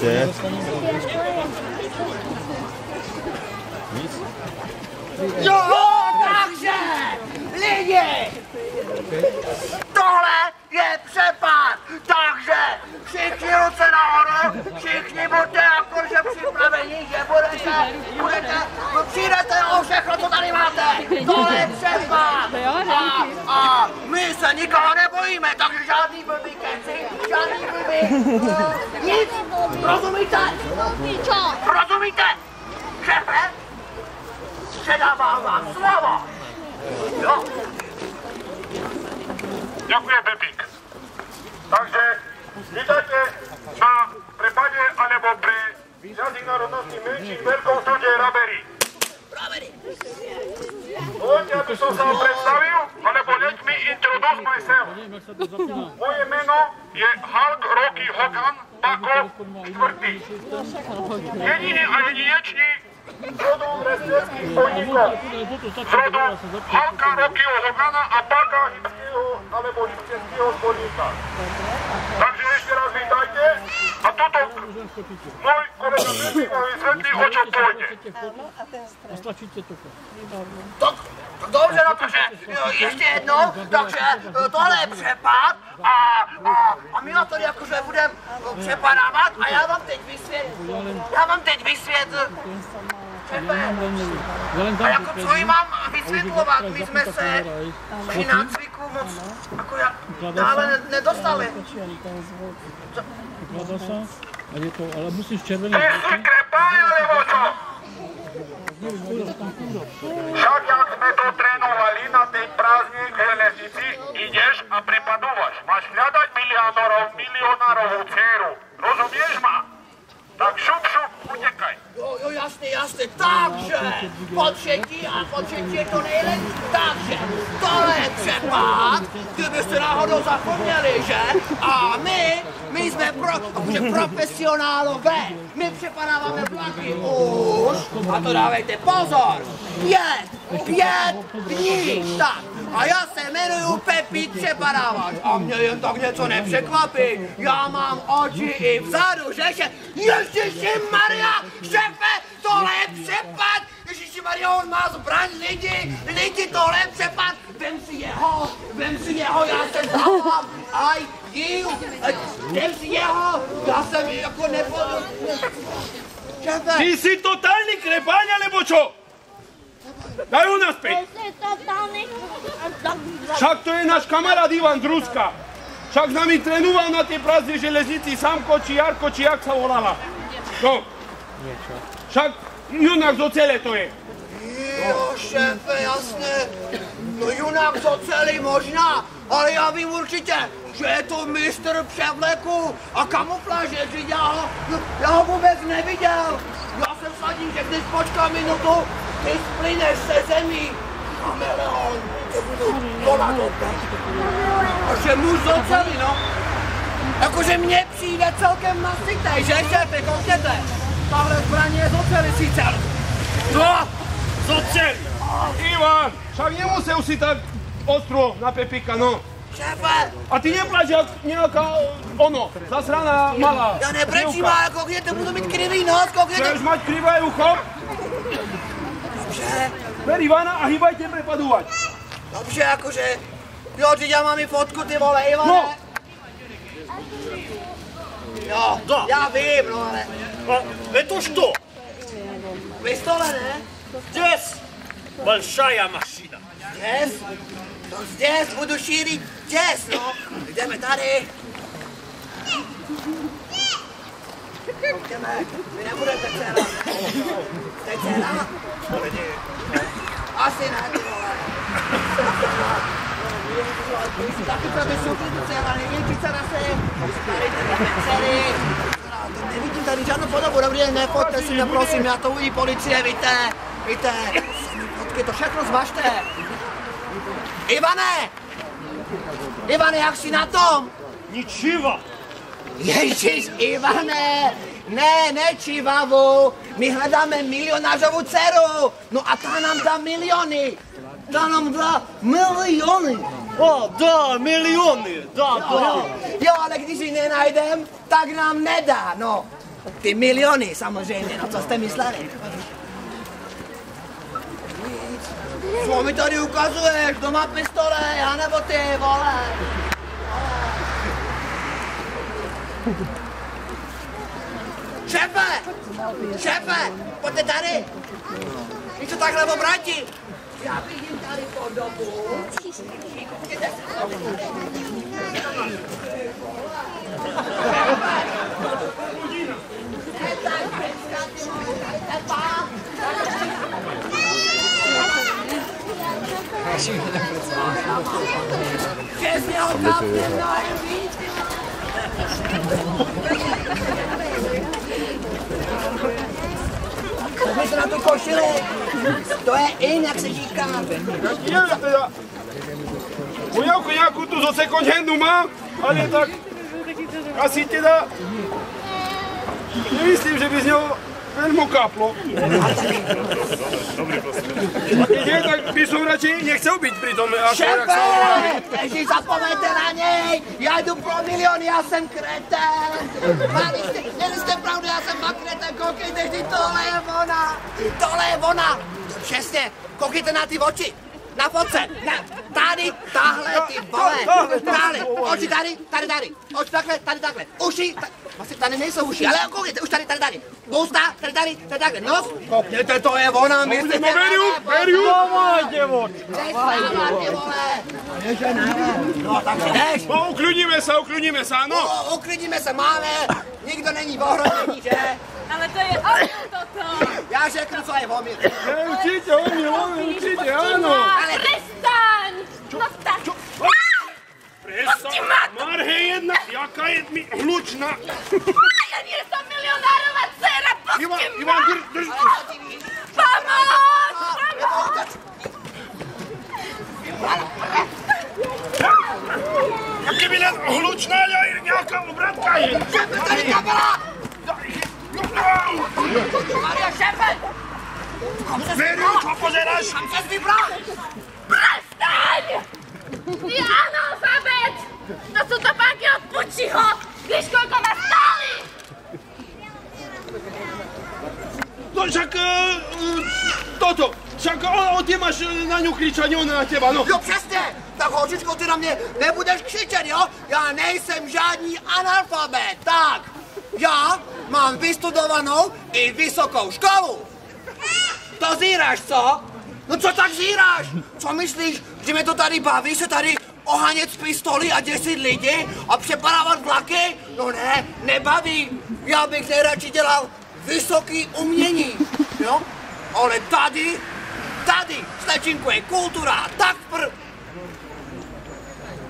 Ještě. Jo, takže, lidi, tohle je přepad, takže všichni ruce nahoru, všichni buďte jakože připraveni, že přijdete o všechno, co tady máte, tohle je přepad a my se nikoho nebojíme, takže žádný blbý keci, žádný blbý, nic, rozumíte? Rozumíte? Šéfe? Předávám vám slovo. Jo. Ďakujem, Pepík. Takže vítajte na prepadě alebo pri jazyk národností menších veľkom súde Rabery. Dovoľte, aby som sa predstavil, alebo let me introduce myself. Moje meno je Hulk Rocky Hogan Bakov IV. Jediný a jedinečný z rodu wrestlerských bojníkov. Z rodu Hulka Rockyho Hogana a Baka hipského alebo hipského zborníka. Takže ešte raz vítajte a toto môj kolega Pepík vám vysvetlí, o čo pôjde. Tak dobře, no takže ještě jednou, takže tohle je přepad a my na to jakože budeme přepadávat a já vám teď vysvětlím, a jako co jí mám vysvětlovat, my jsme se při nácviku moc jako dále nedostali. Ale musíš červený. Ty si krepáň, alebo čo? Však jak sme to trénovali na tej prázdnej železnici, ideš a prepadúvaš. Máš hľadať milionárovú dceru. Rozumieš ma? Tak šup, utekaj. Jo, jasně, takže po třetí je to nejlepší, takže tohle je přepad, kdybyste náhodou zapomněli, že? A my jsme profesionálové, my přepadáváme vlaky už, a to dávejte pozor, 5 dní, tak. A já se jmenuju Pepík Přepadávač a mě jen tak něco nepřekvapí. Já mám oči i vzadu, že? Ježišimaria, šéfe, tohle je přepad! Ježišimaria, on má zbraň, lidi, tohle je přepad! Vem si jeho, já se zdávám, vem si jeho, já jsem jako nepodobný. Šéfe! Ty si totálny krepáň, alebo čo? Daj ho naspäť! Však to je náš kamarát Ivan z Ruska. Však s nami trénoval na tej prázdnej železnici Samko či Jarko, či jak sa volala. No. Však junák z ocele to je. Jo, šéfe, jasně. No junák z oceli možná, ale já vím určitě, že je to mistr převleku a kamufláže, že já ho vůbec neviděl. Já jsem sadím, že když počkám minutu, ty splyneš se zemí. Kameleon, tě budu volat opět. Takže muž z oceli, no. Jakože mně přijde celkem nasitej, že šéfe, koukněte. Tahle zbraň je z oceli sice. No, z oceli. Ivan, však nemusel si tak ostro na Pepíka, no. Šéfe. A ty nepláč jak nějaká, zasraná malá. Já nebrečím, ale koukněte, budu mít krivý nos, koukněte. Chceš mať krivé ucho? Dobře. Ber Ivana a hýbajte prepadúvať. Dobře, jakože, jo, ty já mám i fotku, ty vole, Ivane. No. Jo, já vím, no ale... Это что? Pistole, ne? Здесь большая машина. Děs? To zděs, budu šířit děs, no. Jdeme tady. Jdeme, vy nebudete dcera. Jste dcera? Asi ne, ty vole. Taky tady jsou ty dcera, největší dcera se. Tady ty dcery. Nevidím tady žádnou podobu, dobrý den, nefoťte si mě, prosím, já to uvidí policie, víte, sami fotky, to všechno zvažte. Ivane, jak jsi na tom? Ничего. Ježiš, Ivane, ne čivavu, my hledáme milionářovu dceru, no a ta nám dá miliony. Ta nám dá miliony. О, да, миллионы, да. Jo, ale když ji nenajdem, tak nám nedá, no. Ty miliony samozřejmě, no co jste mysleli? Co mi tady ukazuješ? Kdo má pistole? Já nebo ty, vole? Šéfe! Šéfe! Pojďte tady! Když to takhle obrátit! Já vidím tady podobu. Přesně ho kapne mnohem víc. Pojďme se na tu košili. To je in, jak se říká. Ja teda... Voňavku nejakú tu zo second handu mám, ale tak... Asi teda... Nemyslím, že by z ňou veľmi kaplo. Keď je, tak by som radšej nechcel byť pri tom, ako jak sa hovorí. Ježi, zapomeňte na něj! Já jdu pro milion, já jsem kreten! Měli jste pravdu, já jsem kreten, koukejte, vždyť tohle je ona! Tohle je ona! Přesně, koukejte na ty oči! Na fotce! Tady, tahle, ty vole! Tady, oči tady, tady! Oči takhle, uši, vlastně tady nejsou uši, ale koukejte, už tady, ústa, tady, takhle, nos! Koukněte, to je ona, myslíte na Veriu! Давайте вот! Nechává, ty vole! No, takže jdeš! No, uklidníme sa, no! Uklidníme se, máme! Nikdo není v ohrožení, že? Ale to je omyl toto! Já řeknu, co je omyl. Určite, určite, áno! Ale prestaň! No tak! Marhe jedna, jaká je mi hlučná! Ja nie som milionárová dcera! Pusti Ivan, ma! drž! Pomôž! Jaký by len hlučná, ale nejaká obratka je! Tady kabela! Maria, šéfe! Veriu, čo pozeráš? Kam ses vybral? Prestaň! Ty analfabet! To sú topánky od Pučiho! Víš, koľko ma stáli? No však... Toto! Však ty máš na ňu kričať, ona na teba, no! Jo, přesně! Tak holčičko, ty na mě nebudeš křičet, jo? Já nejsem žádný analfabet, tak! Já mám vystudovanou i vysokou školu! To zíráš, co? No co tak zíráš? Co myslíš, že mě to tady baví, se tady ohánět z pistoli a děsit lidi a přepadávat vlaky? No ne, nebaví. Já bych nejradši dělal vysoký umění, jo? Ale tady stečinkuje kultura tak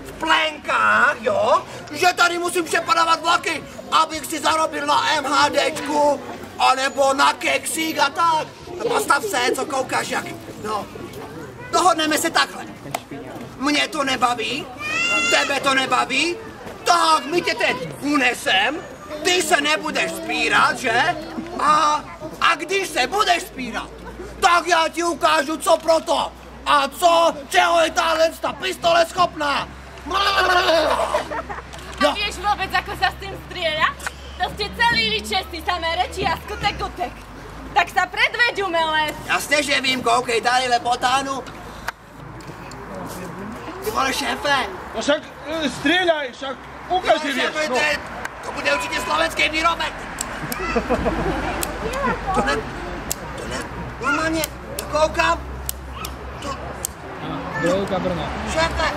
v plenkách, jo? Že tady musím přepadávat vlaky, abych si zarobil na MHDčku, anebo na keksík a tak. Postav se, co koukáš, jak... No, dohodneme se takhle. Mě to nebaví, tebe to nebaví, tak my tě teď unesem, ty se nebudeš spírat, že? A když se budeš spírat, tak já ti ukážu, co proto. A co, čeho je ta pistole schopná. A vieš vôbec, ako sa s tým strieľa? To ste celí vy Česi, samé reči a skutek utek. Tak sa predveď, umelec! Jasně, že vím, koukej, tady lepotánu. Ty vole, šéfe. No však strieľaj, však ukáž, že vieš, no. To bude určitě slovenský výrobek. To ne, normálně, koukám. Trojka Brno. Šéfe.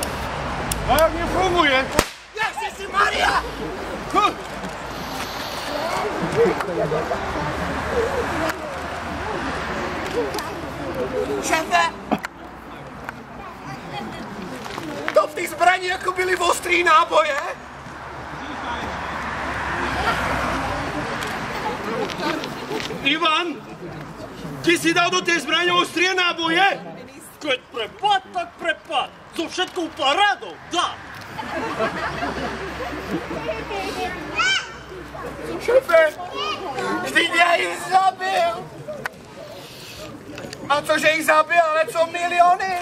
A jak nefunguje? Ježiši Maria. Šéfe. To v té zbraní jako byly ostrý náboje. Ivan, ty si dal do tej zbrane ostrie náboje? Keď prepad, tak prepad! So všetkou parádou, dá! Šéfe, vždyť já jich zabil. A cože jich zabil, ale co miliony?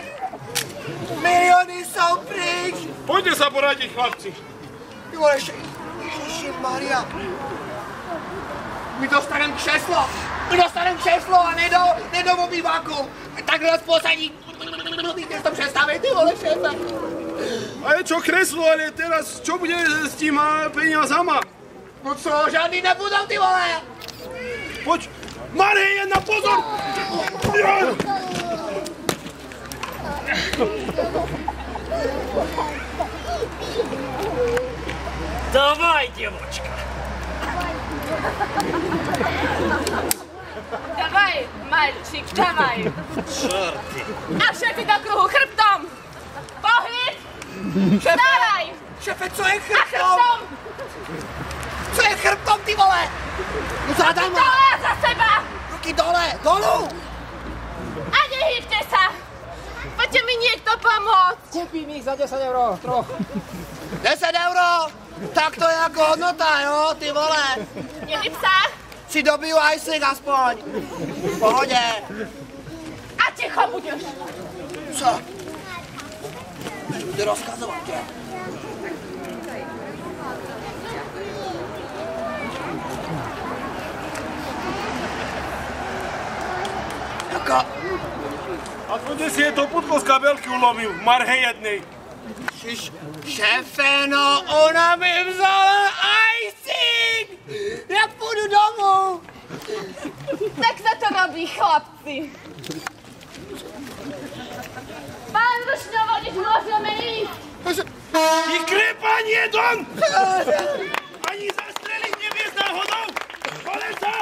Miliony jsou pryč. Poďte sa poradiť, chlapci. Ty vole, Ježiši Maria. My dostanem křeslo a nejdou obýváku. Tak nás posadí. Víte, to představit, ty vole, šéfe. Ale čo kreslo, ale teraz čo bude s tým peniazama? No co, žádný nebudou, ty vole. Poď, Marhe, jedna pozor! Давай, девочка. Dawaj, mальчик, dawaj. Czarty. A szefy do kruhu, chrbtom. Pohyb. Dawaj. Šéfe, co je A chrbtom? chrbtom. Co je chrbtom, ty vole? No zadama. Dole za seba. Ruky dole, dolů. A nehýbte sa. Poďte mi niekto pomôcť. Kúpim ich za 10 €, troch. 10 €? Tak to je jako hodnota, jo, ty vole. Nehýb sa. Si dobiju ajslik aspoň. V pohodě. A ticho budeš. Co? Budu rozkazovat tě. Jako... Aspoň si je to putko z kabelky ulomil, Marhe jednej. Šéfe, no, ona mi vzala ajsik! Jak půjdu domů? Tak sa to robí, chlapci. Pán Rušňovo, když môžeme ísť. I krepa nie don! Ani zastreliť nevieš náhodou! Kolesa!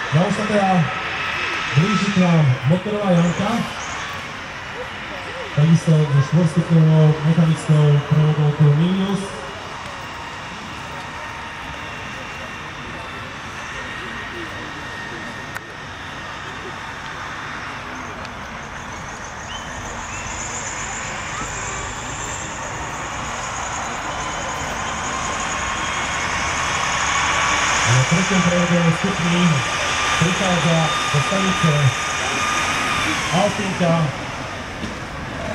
Dalo sa teda blíži k nám motorová jamka, takisto so štvorstupňovou mechanickou prevodovkou Milius. ďalšom prevedenom stupni prichádza do stanice Alpinka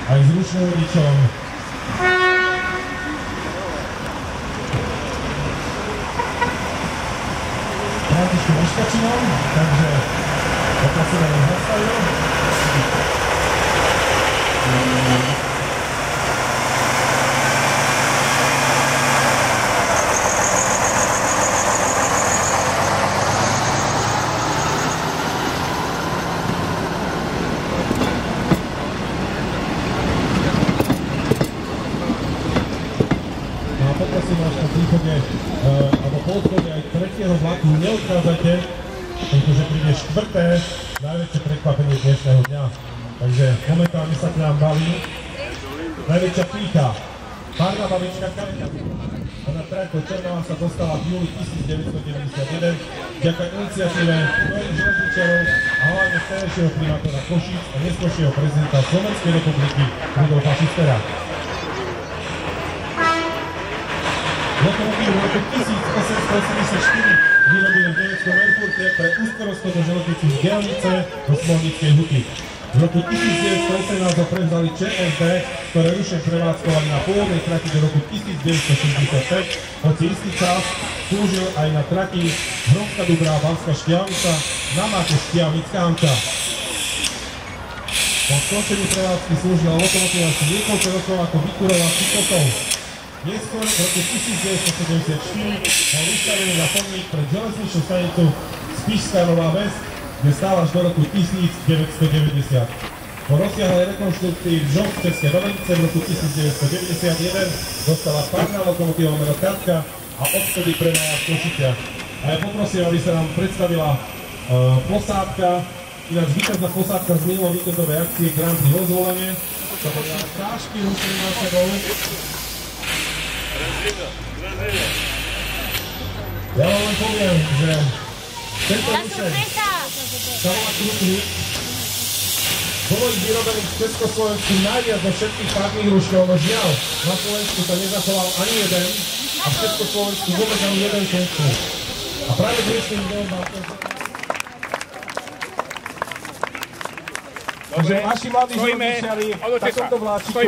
aj s ručným vodičom. Františkom Miškačinom, takže poprosíme len zastavil. Vlaku neodchádzajte, pretože príde štvrté najväčšie prekvapenie dnešného dňa. Takže momentálne sa k nám baví najväčšia pýcha. Párna babička Karinka. Na trajko Černová sa dostala v júli 1991 vďaka iniciatíve mnohých železničarov a hlavne vtedajšieho primátora Košíc a neskôršieho prezidenta Slovenskej republiky Rudolfa Schustera. Lokomotívu v roku 1884 vyrobili v Nemeckom Erfurte pre úzkorozchodnú železnicu z Gelnice do Smolnickej Huty. V roku 1918 ho prevzali ČSD, ktoré rušne prevádzkovali na pôvodnej trati do roku 1965, hoci istý čas slúžil aj na trati Hromka Dobrá Banská Štiavnica na máte Štiavnická Amča. Po skončení prevádzky slúžila lokomotíva asi niekoľko rokov ako vykurovací kotol. Neskôr v roku 1974 bol vystavený na pomník pred železničnú stanicu Spišská Nová Ves, kde stál až do roku 1990. Po rozsiahlej rekonštrukcii v Žov Českej Rovenice v roku 1991 dostala párna lokomotíva meno Katka a odtedy premáva v Košiciach. A ja poprosím, aby sa nám predstavila posádka, ináč víťazná posádka z minulého víkendovej akcie Grand Prix Rozvolenie. To boli stážky rušení na sebou. Ja vám len poviem, že tento rušeň sa volá Krupník. Bolo ich vyrobených v Československu najviac zo všetkých párnych ruškov, no žiaľ, na Slovensku sa nezachoval ani jeden a v Československu vôbec ani jeden končný. A práve dnešným dňom vám to... Takže naši mladí železničiari v takomto vláčiku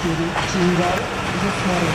4 Čúral zo Smaru.